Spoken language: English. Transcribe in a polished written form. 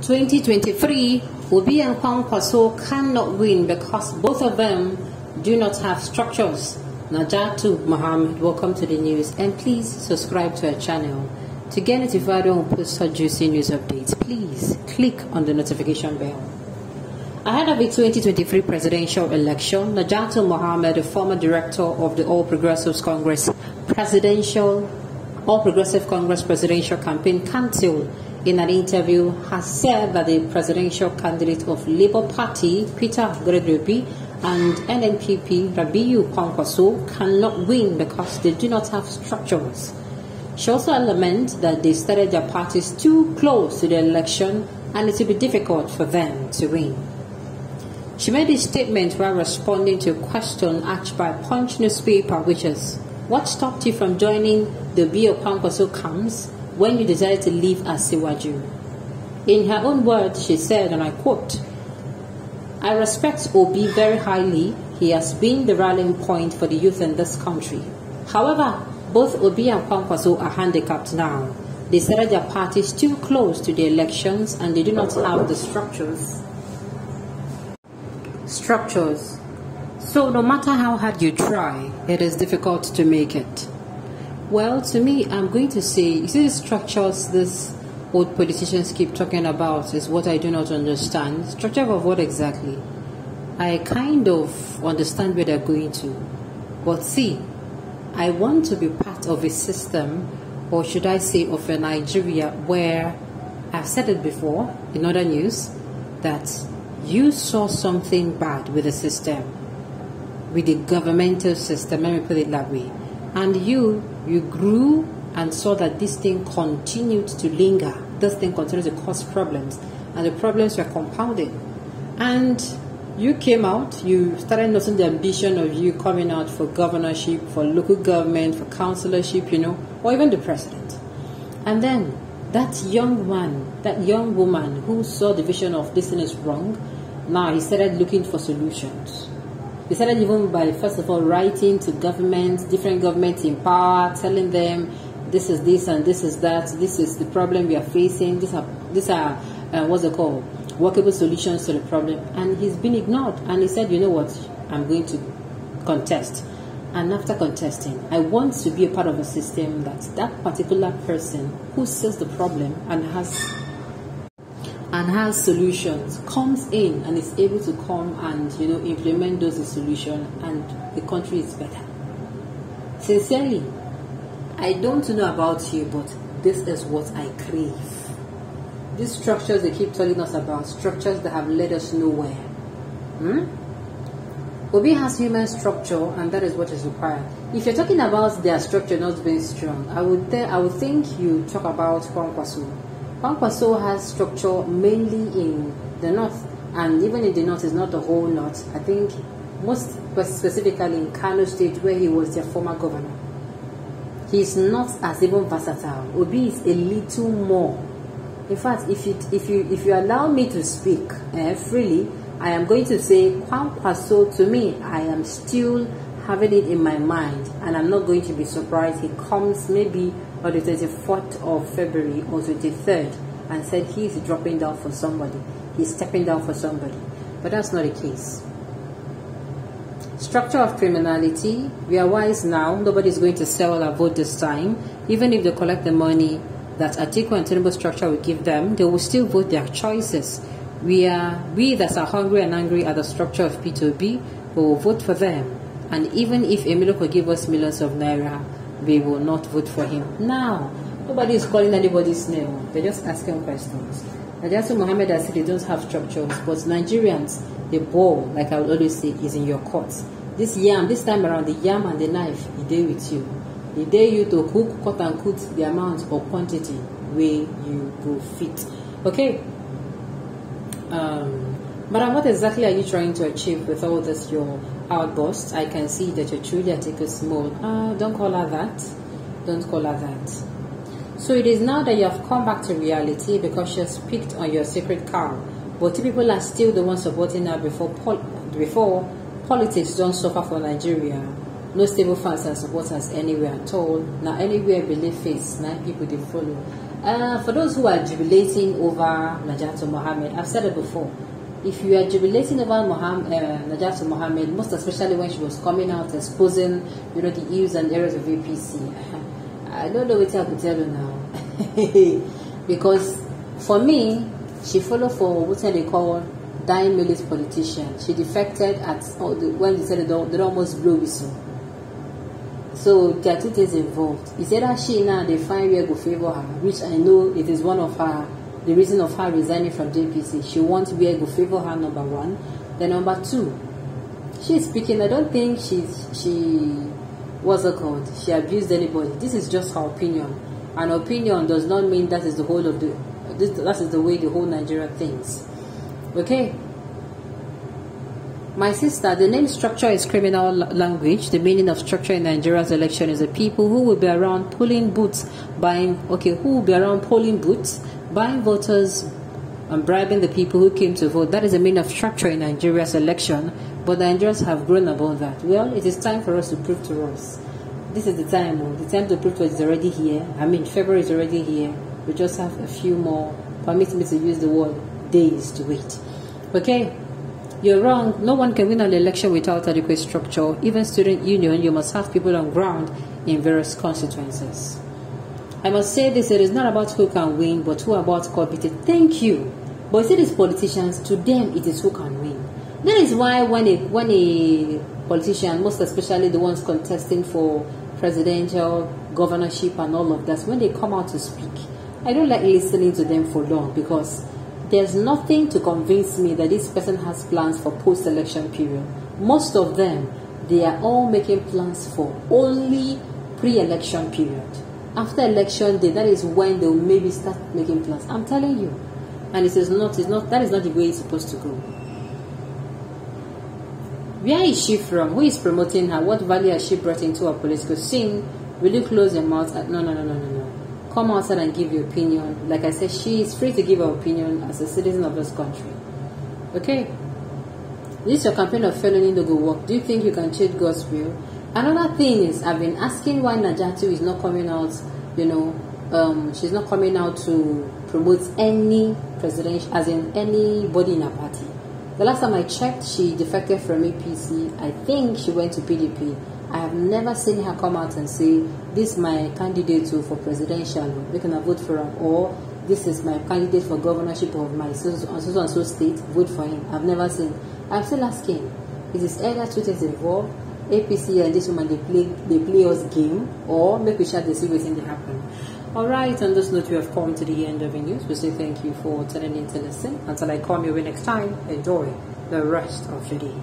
2023, Obi and Kwankwaso cannot win because both of them do not have structures. Naja'Atu, Mohammad, welcome to the news, and please subscribe to our channel. To get notified when we post such juicy news updates, please click on the notification bell. Ahead of the 2023 presidential election, Naja'Atu Mohammad, the former director of the All Progressive Congress presidential campaign council, in an interview, has said that the presidential candidate of Labour Party, Peter Gregory, and NNPP, Rabiu Kwankwaso, cannot win because they do not have structures. She also lamented that they started their parties too close to the election and it will be difficult for them to win. She made this statement while responding to a question asked by Punch newspaper, which is, what stopped you from joining the Bio Kwankwaso camps when you decided to leave as Siwaju? In her own words, she said, and I quote, I respect Obi very highly. He has been the rallying point for the youth in this country. However, both Obi and Kwankwaso are handicapped now. They started their parties too close to the elections and they do not have the structures. So no matter how hard you try, it is difficult to make it. Well, to me, I'm going to say, you see the structures this old politicians keep talking about is what I do not understand. Structure of what exactly? I kind of understand where they're going to. But see, I want to be part of a system, or should I say of a Nigeria, where I've said it before in other news, that you saw something bad with the system, with the governmental system, let me put it that way, and you grew and saw that this thing continued to linger, this thing continued to cause problems, and the problems were compounded. And you came out, you started noticing the ambition of you coming out for governorship, for local government, for councillorship, or even the president. And then that young man, that young woman who saw the vision of this thing is wrong, now he started looking for solutions. He started even by, first of all, writing to governments, different governments in power, telling them this is this and this is that, this is the problem we are facing, these are what's it called, workable solutions to the problem. And he's been ignored. And he said, you know what, I'm going to contest. And after contesting, I want to be a part of a system that particular person who sees the problem and has solutions comes in and is able to come and implement those solutions, and the country is better. Sincerely, I don't know about you, but this is what I crave. These structures they keep telling us about, structures that have led us nowhere. Obi has human structure, and that is what is required. If you're talking about their structure not being strong, I would think you talk about Kwankwaso. Kwankwaso has structure mainly in the north, and even in the north is not the whole north. I think most specifically in Kano State, where he was their former governor. He's not as even versatile. Obi is a little more. In fact, if you allow me to speak freely, I am going to say Kwankwaso, to me, I am still having it in my mind, and I'm not going to be surprised he comes maybe on the 24th of February or 23rd and said he's dropping down for somebody, he's stepping down for somebody. But that's not the case. Structure of criminality, we are wise now. Nobody's going to sell our vote this time. Even if they collect the money that Atiku and Tinubu structure will give them, they will still vote their choices. We that are hungry and angry at the structure of P2B, we will vote for them. And even if Emilio could give us millions of naira, we will not vote for him. Now, nobody is calling anybody's name. They're just asking questions. Naja'Atu Mohammad has said they don't have structures, but Nigerians, the ball, like I would always say, is in your court. This time around, the yam and the knife, he dare with you. He dare you to cook, cut and cut the amount or quantity where you go fit. Okay? Madam, what exactly are you trying to achieve with all this, your outburst? I can see that you're truly a tickets mode. Don't call her that. Don't call her that. So it is now that you have come back to reality because she has picked on your sacred cow. But two people are still the ones supporting her before politics don't suffer for Nigeria. no stable fans and supporters anywhere at all. Now anywhere belief face, now people they follow. For those who are jubilating over Naja'Atu Mohammad, I've said it before. If you are jubilating over Naja'Atu Mohammad, most especially when she was coming out exposing, the ills and errors of APC, I don't know what I could tell you now. Because for me, she followed for what they call dying milice politician. She defected at when they said they almost blow whistle. So there are two things involved. It's either she now they find where go favor her, which I know it is one of the reason of her resigning from JPC. She wants where go favor her, number one. Then number two, she's speaking. I don't think she what's it called? She abused anybody. This is just her opinion. An opinion does not mean that is the whole of that is the way the whole Nigeria thinks. Okay. My sister, the name structure is criminal language. The meaning of structure in Nigeria's election is the people who will be around polling booths buying voters and bribing the people who came to vote. That is the meaning of structure in Nigeria's election. But the Nigerians have grown above that. Well, it is time for us to prove to us. This is the time. The time to prove to us is already here. I mean, February is already here. We just have a few more, permit me to use the word, days to wait. Okay? You're wrong. No one can win an election without adequate structure. Even student union, you must have people on ground in various constituencies. I must say this, it is not about who can win, but who about competent. Thank you. But you see these politicians, to them it is who can win. That is why when a politician, most especially the ones contesting for presidential, governorship and all of that, when they come out to speak, I don't like listening to them for long, because there's nothing to convince me that this person has plans for post-election period. Most of them, they are all making plans for only pre-election period. After election day, that is when they will maybe start making plans. I'm telling you. And that is not the way it's supposed to go. Where is she from? Who is promoting her? What value has she brought into her political scene? Will you close your mouth? No. Come outside and give your opinion. Like I said, she is free to give her opinion as a citizen of this country. Okay? This is your campaign of felony no go work. Do you think you can change God's will? Another thing is, I've been asking why Naja'Atu is not coming out, she's not coming out to promote any presidential, as in anybody in her party. The last time I checked, she defected from APC. I think she went to PDP. I have never seen her come out and say, this is my candidate for presidential, we can vote for him, or this is my candidate for governorship of my so state, vote for him. I've never seen. I'm still asking, is this either two things involved? APC and this woman, they play us game, or make we shut the see what's in happen. Alright, on this note, we have come to the end of the news. We say thank you for tuning in to listen. Until I come your way next time, enjoy the rest of your day.